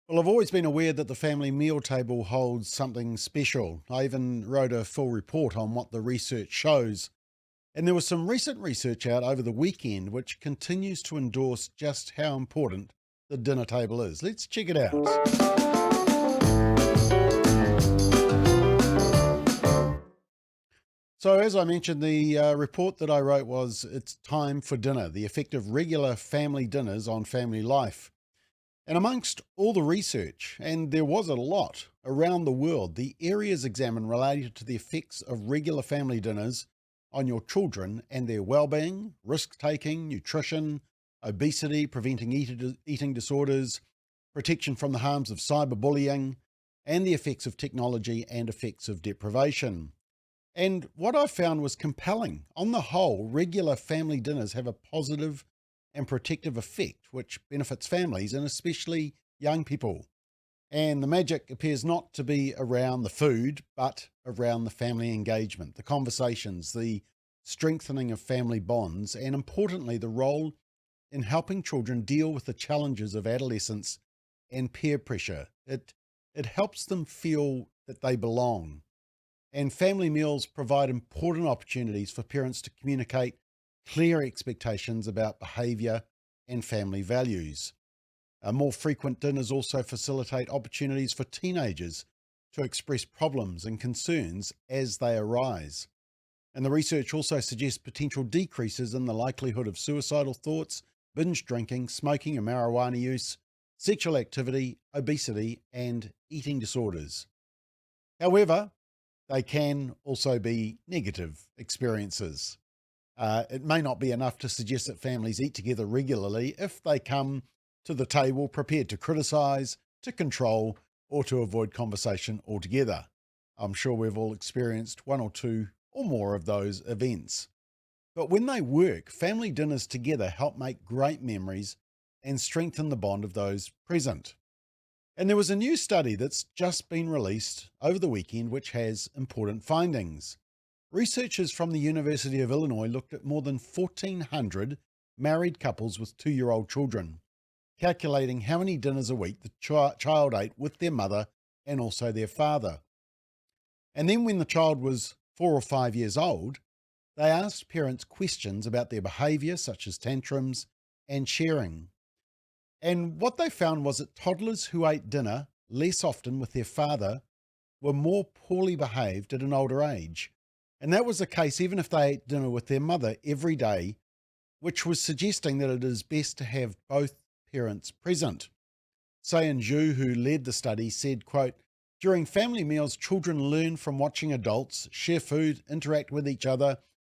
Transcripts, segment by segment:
Well, I've always been aware that the family meal table holds something special. I even wrote a full report on what the research shows. And there was some recent research out over the weekend which continues to endorse just how important the dinner table is. Let's check it out. So, as I mentioned, the report that I wrote was It's Time for Dinner, the effect of regular family dinners on family life. And amongst all the research, and there was a lot around the world, the areas examined related to the effects of regular family dinners on your children and their well-being, risk-taking, nutrition, obesity, preventing eating disorders, protection from the harms of cyberbullying, and the effects of technology and effects of deprivation. And what I found was compelling. On the whole, regular family dinners have a positive and protective effect, which benefits families and especially young people. And the magic appears not to be around the food, but around the family engagement, the conversations, the strengthening of family bonds, and importantly, the role in helping children deal with the challenges of adolescence and peer pressure. It helps them feel that they belong. And family meals provide important opportunities for parents to communicate clear expectations about behaviour and family values. More frequent dinners also facilitate opportunities for teenagers to express problems and concerns as they arise. And the research also suggests potential decreases in the likelihood of suicidal thoughts, binge drinking, smoking and marijuana use, sexual activity, obesity, and eating disorders. However, they can also be negative experiences. It may not be enough to suggest that families eat together regularly if they come to the table prepared to criticise, to control, or to avoid conversation altogether. I'm sure we've all experienced one or two or more of those events. But when they work, family dinners together help make great memories and strengthen the bond of those present. And there was a new study that's just been released over the weekend which has important findings. Researchers from the University of Illinois looked at more than 1,400 married couples with 2-year-old children, calculating how many dinners a week the child ate with their mother and also their father. And then when the child was 4 or 5 years old, they asked parents questions about their behaviour, such as tantrums and sharing. And what they found was that toddlers who ate dinner less often with their father were more poorly behaved at an older age. And that was the case even if they ate dinner with their mother every day, which was suggesting that it is best to have both parents present. Sayan Zhu, who led the study, said, quote, during family meals, children learn from watching adults share food, interact with each other,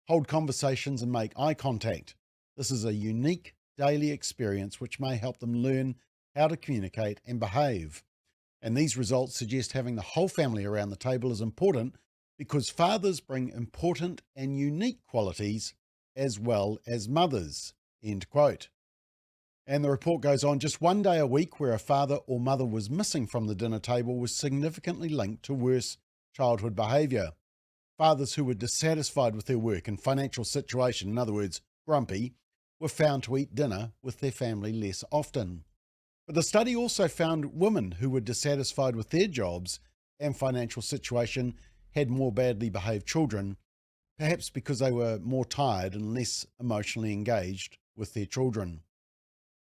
hold conversations, and make eye contact. This is a unique daily experience which may help them learn how to communicate and behave. And these results suggest having the whole family around the table is important because fathers bring important and unique qualities as well as mothers. End quote. And the report goes on, just one day a week where a father or mother was missing from the dinner table was significantly linked to worse childhood behaviour. Fathers who were dissatisfied with their work and financial situation, in other words, grumpy, were found to eat dinner with their family less often. But the study also found women who were dissatisfied with their jobs and financial situation had more badly behaved children, perhaps because they were more tired and less emotionally engaged with their children.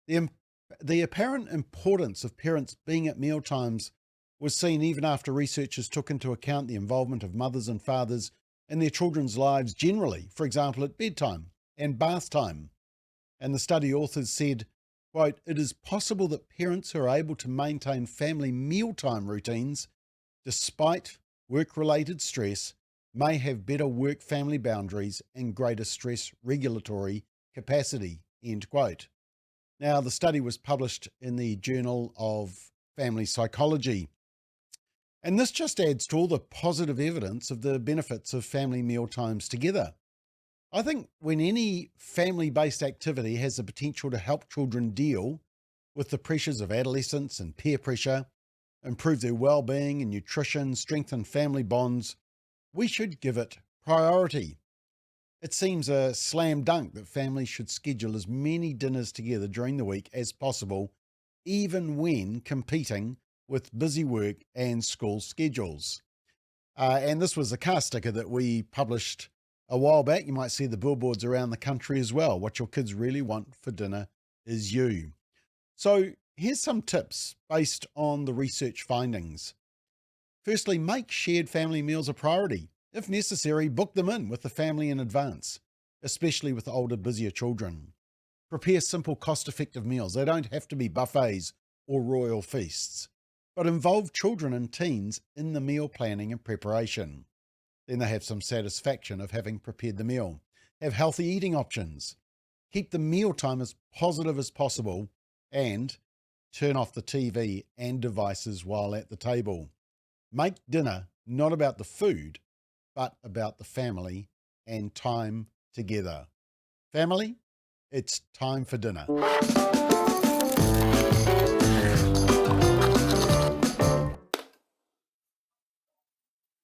The apparent importance of parents being at mealtimes was seen even after researchers took into account the involvement of mothers and fathers in their children's lives generally, for example, at bedtime and bath time. And the study authors said, quote, it is possible that parents who are able to maintain family mealtime routines despite work-related stress may have better work-family boundaries and greater stress regulatory capacity, end quote. Now, the study was published in the Journal of Family Psychology. And this just adds to all the positive evidence of the benefits of family meal times together. I think when any family-based activity has the potential to help children deal with the pressures of adolescence and peer pressure, improve their well-being and nutrition, strengthen family bonds, we should give it priority. It seems a slam dunk that families should schedule as many dinners together during the week as possible even when competing with busy work and school schedules. And this was a car sticker that we published a while back. You might see the billboards around the country as well. What your kids really want for dinner is you. So here's some tips based on the research findings. Firstly, make shared family meals a priority. If necessary, book them in with the family in advance, especially with older, busier children. Prepare simple, cost-effective meals. They don't have to be buffets or royal feasts, but involve children and teens in the meal planning and preparation. Then they have some satisfaction of having prepared the meal. Have healthy eating options. Keep the mealtime as positive as possible and turn off the TV and devices while at the table. Make dinner not about the food, but about the family and time together. Family, it's time for dinner.